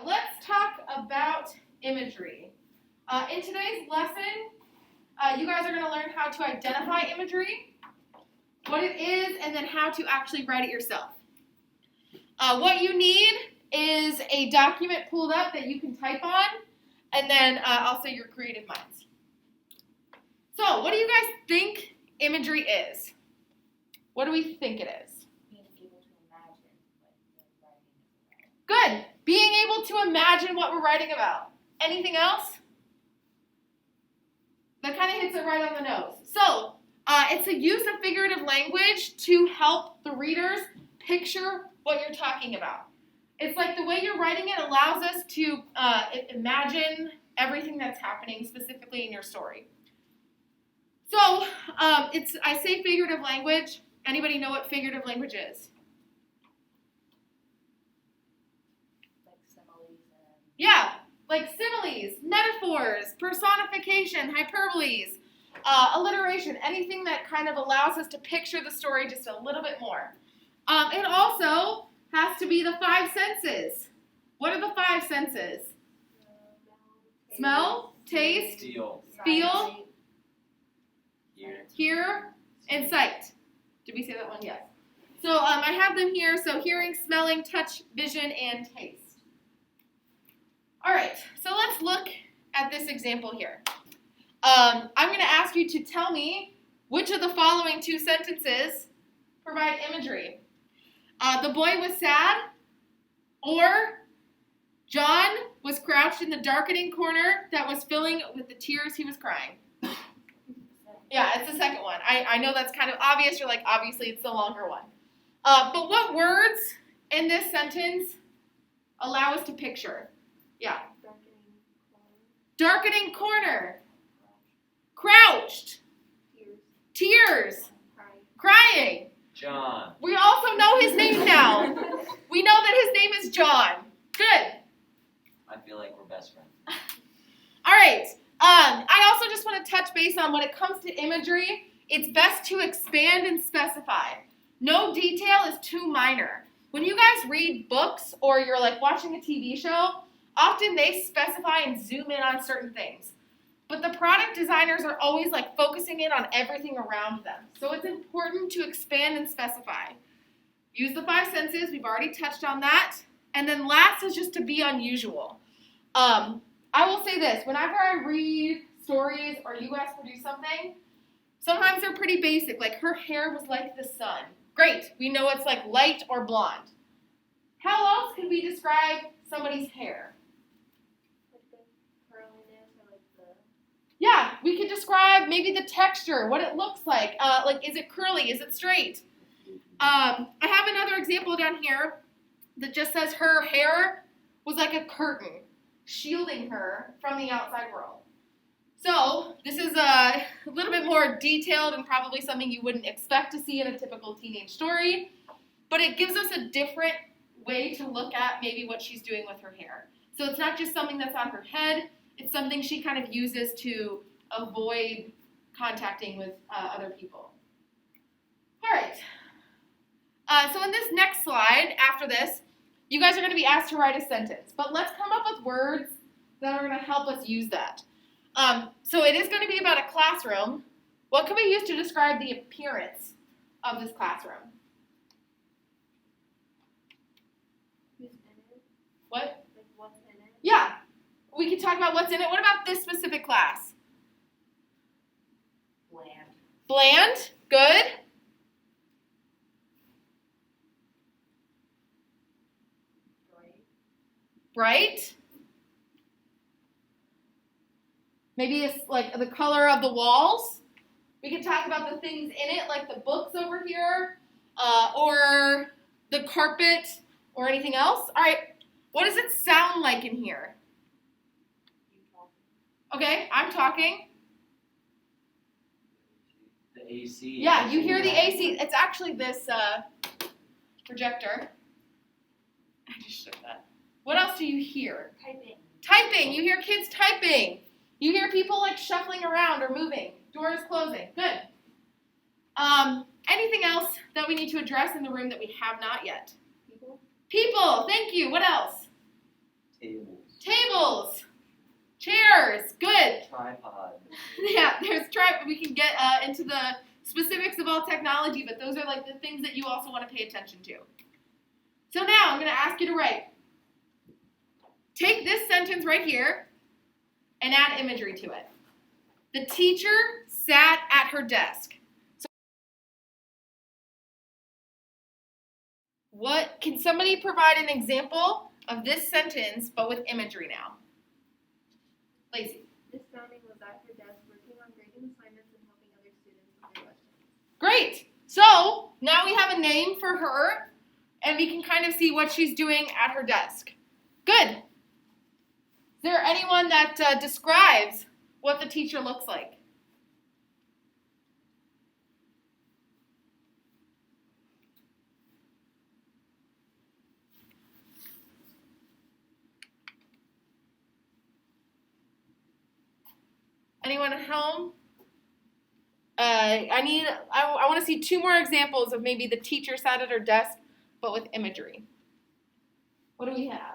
let's talk about imagery. In today's lesson, you guys are going to learn how to identify imagery, what it is, and then how to actually write it yourself. What you need is a document pulled up that you can type on, and then also your creative minds. So, what do you guys think imagery is? What do we think it is? Being able to imagine what we're writing about. Good. Being able to imagine what we're writing about. Anything else? That kind of hits it right on the nose. So, it's the use of figurative language to help the readers picture what you're talking about. It's like the way you're writing it allows us to imagine everything that's happening specifically in your story. So, I say figurative language. Anybody know what figurative language is? Like similes and... Yeah, like similes, metaphors, personification, hyperboles, alliteration, anything that kind of allows us to picture the story just a little bit more. It also has to be the five senses. What are the five senses? Smell, taste, feel, hear, and sight. Did we say that one? Yes. So I have them here. So hearing, smelling, touch, vision, and taste. All right. So let's look at this example here. I'm going to ask you to tell me which of the following two sentences provide imagery. The boy was sad, or John was crouched in the darkening corner that was filling with the tears he was crying. Yeah, it's the second one. I know that's kind of obvious. You're like, obviously, it's the longer one. But what words in this sentence allow us to picture? Yeah. Darkening corner. Crouched. Tears. Crying. John. We also know his name now. We know that his name is John. Good. I feel like we're best friends. All right. I also just want to touch base on when it comes to imagery, it's best to expand and specify. No detail is too minor. When you guys read books or you're like watching a TV show, often they specify and zoom in on certain things. But the product designers are always like focusing in on everything around them. So it's important to expand and specify. Use the five senses. We've already touched on that. And then last is just to be unusual. I will say this. Whenever I read stories or you guys produce something, sometimes they're pretty basic. Like her hair was like the sun. Great. We know it's like light or blonde. How else could we describe somebody's hair? Yeah, we could describe maybe the texture, what it looks like. Like, is it curly? Is it straight? I have another example down here that just says her hair was like a curtain, shielding her from the outside world. So, this is a little bit more detailed and probably something you wouldn't expect to see in a typical teenage story, but it gives us a different way to look at maybe what she's doing with her hair. So it's not just something that's on her head, it's something she kind of uses to avoid contacting with other people. All right. So in this next slide, after this, you guys are going to be asked to write a sentence. But let's come up with words that are going to help us use that. So it is going to be about a classroom. What can we use to describe the appearance of this classroom? Who's in it? What? Like what's in it? Yeah. We can talk about what's in it. What about this specific class? Bland. Bland. Good. Bright. Maybe it's like the color of the walls. We can talk about the things in it, like the books over here, or the carpet, or anything else. All right. What does it sound like in here? Okay, I'm talking. The AC. Yeah, you hear the AC. It's actually this projector. I just showed that. What else do you hear? Typing. Typing. You hear kids typing. You hear people like shuffling around or moving. Doors closing. Good. Anything else that we need to address in the room that we have not yet? People. People. Thank you. What else? Tables. Chairs. Good. Tripod. Yeah, we can get into the specifics of all technology, but those are like the things that you also want to pay attention to. So now I'm going to ask you to write. Take this sentence right here and add imagery to it. The teacher sat at her desk. So can somebody provide an example of this sentence but with imagery now? Lacey. Miss Downing was at her desk working on grading assignments and helping other students with their questions. Great. So now we have a name for her, and we can kind of see what she's doing at her desk. Good. Is there anyone that describes what the teacher looks like? Anyone at home? I want to see 2 more examples of maybe the teacher sat at her desk, but with imagery. What do we have?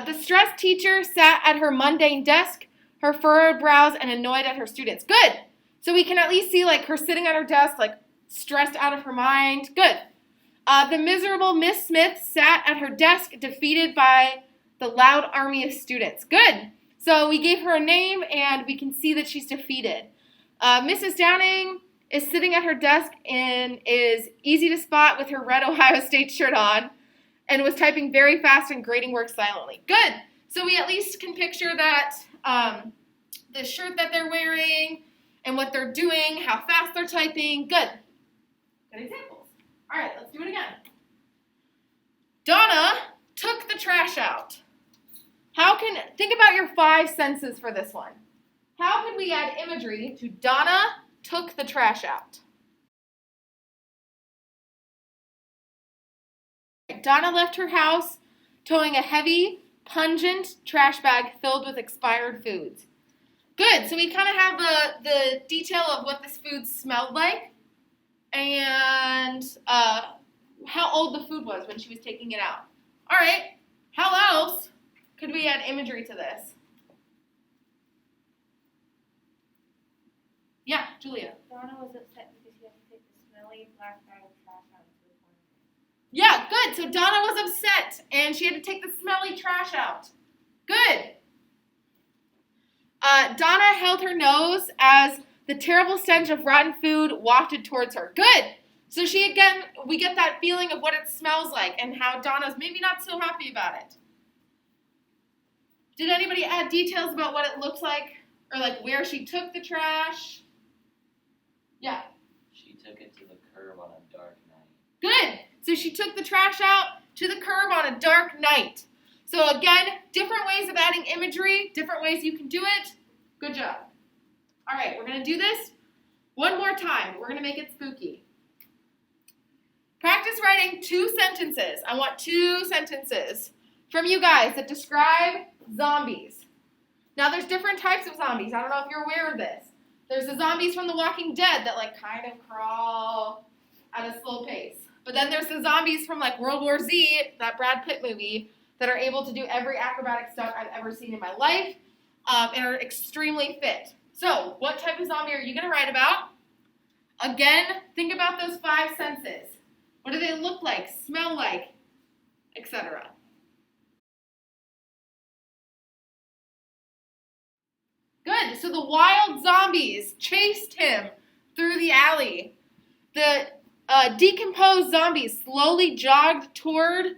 The stressed teacher sat at her mundane desk, her furrowed brows, and annoyed at her students. Good. So we can at least see like her sitting at her desk, like stressed out of her mind. Good. The miserable Miss Smith sat at her desk, defeated by the loud army of students. Good. So we gave her a name, and we can see that she's defeated. Mrs. Downing is sitting at her desk and is easy to spot with her red Ohio State shirt on, and was typing very fast and grading work silently. Good. So we at least can picture that the shirt that they're wearing and what they're doing, how fast they're typing. Good. Good examples. All right, let's do it again. Donna took the trash out. Think about your 5 senses for this one. How can we add imagery to Donna took the trash out? Donna left her house towing a heavy, pungent trash bag filled with expired foods. Good, so we kind of have the detail of what this food smelled like and how old the food was when she was taking it out. All right, how else could we add imagery to this? Yeah, Julia. Donna was upset because she had to take the smelly black bag of trash out into the corner. Yeah, good. So Donna was upset, and she had to take the smelly trash out. Good. Donna held her nose as the terrible stench of rotten food wafted towards her. Good. So we get that feeling of what it smells like and how Donna's maybe not so happy about it. Did anybody add details about what it looks like or like where she took the trash? Yeah. She took it to the curb on a dark night. Good. So she took the trash out to the curb on a dark night. So again, different ways of adding imagery, different ways you can do it. Good job. All right, we're going to do this one more time. We're going to make it spooky. Practice writing 2 sentences. I want 2 sentences from you guys that describe zombies. Now, there's different types of zombies. I don't know if you're aware of this. There's the zombies from The Walking Dead that like kind of crawl at a slow pace. But then there's the zombies from like World War Z, that Brad Pitt movie, that are able to do every acrobatic stunt I've ever seen in my life and are extremely fit. So, what type of zombie are you going to write about? Again, think about those 5 senses. What do they look like, smell like, etc.? Good. So the wild zombies chased him through the alley. The decomposed zombies slowly jogged toward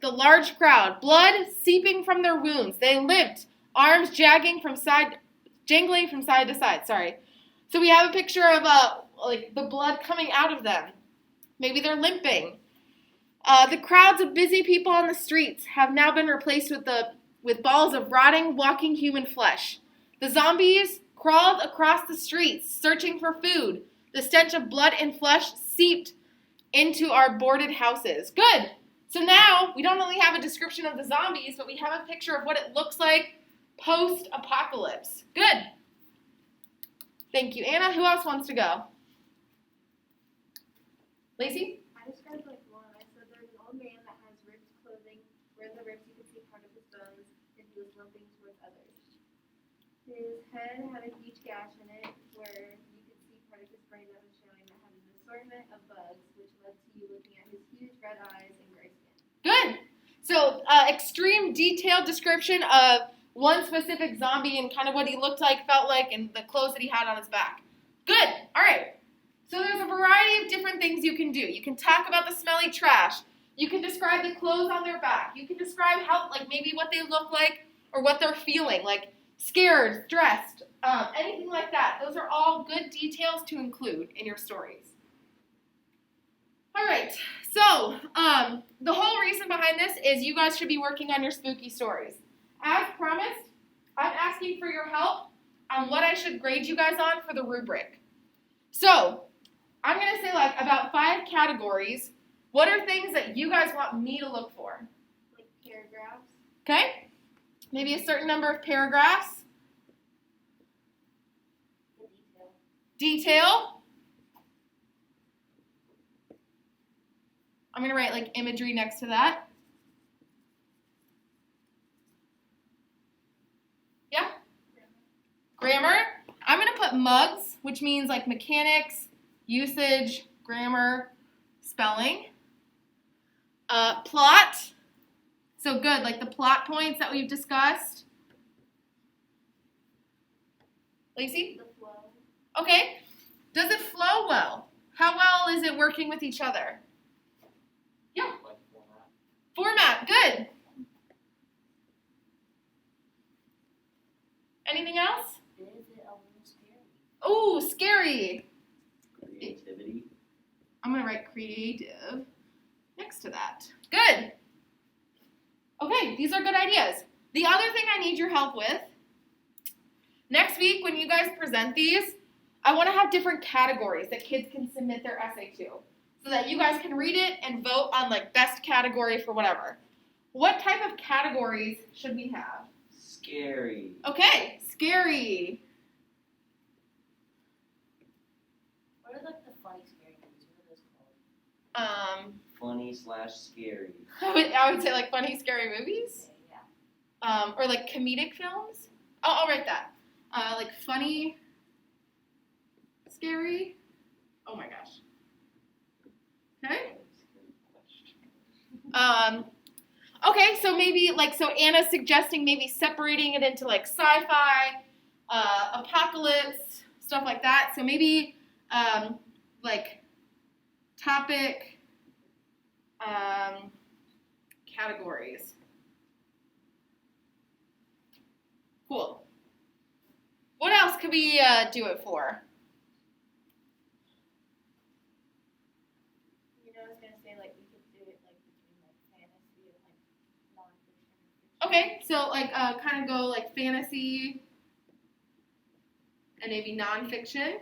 the large crowd, blood seeping from their wounds. They limped, arms jangling from side to side. Sorry. So we have a picture of like the blood coming out of them. Maybe they're limping. The crowds of busy people on the streets have now been replaced with balls of rotting, walking human flesh. The zombies crawled across the streets, searching for food. The stench of blood and flesh seeped into our boarded houses. Good. So now we don't only have a description of the zombies, but we have a picture of what it looks like post-apocalypse. Good. Thank you, Anna. Who else wants to go? Lacey? I described His head had a huge gash in it where you could see part of his brain that was showing that had an assortment of bugs, which led to you looking at his huge red eyes and gray skin. Good. So, extreme detailed description of one specific zombie and kind of what he looked like, felt like, and the clothes that he had on his back. Good. All right. So there's a variety of different things you can do. You can talk about the smelly trash. You can describe the clothes on their back. You can describe how, like, maybe what they look like or what they're feeling, like scared, stressed, anything like that. Those are all good details to include in your stories. All right, so the whole reason behind this is you guys should be working on your spooky stories. As promised, I'm asking for your help on what I should grade you guys on for the rubric. So I'm going to say like about 5 categories. What are things that you guys want me to look for? Like paragraphs. Okay? Maybe a certain number of paragraphs. The detail. Detail. I'm going to write like imagery next to that. Yeah? Grammar. I'm going to put mugs, which means like mechanics, usage, grammar, spelling. Plot. So good, like the plot points that we've discussed. Lacey? The flow. Okay. Does it flow well? How well is it working with each other? Yeah. Like format. Format, good. Anything else? Is it a little scary? Oh, scary. Creativity. I'm going to write creative next to that. Good. Okay, these are good ideas. The other thing I need your help with, next week when you guys present these, I want to have different categories that kids can submit their essay to so that you guys can read it and vote on like best category for whatever. What type of categories should we have? Scary. Okay, scary. What are like the funny scary movies? What are those called? Funny/scary. I would say like funny, scary movies. Okay, yeah. Or like comedic films. Oh, I'll write that. Like funny, scary. Oh my gosh. Okay. Okay, so maybe like so Anna's suggesting maybe separating it into like sci-fi, apocalypse, stuff like that. So maybe like topic, categories. Cool. What else could we do it for? You know, I was gonna say like we could do it like between like fantasy and like nonfiction. Okay, so like kind of go like fantasy and maybe nonfiction.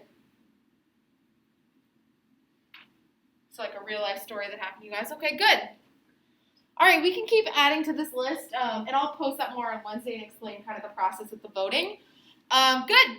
So like a real life story that happened to you guys. Okay, good. All right, we can keep adding to this list, and I'll post that more on Wednesday and explain kind of the process of the voting. Good.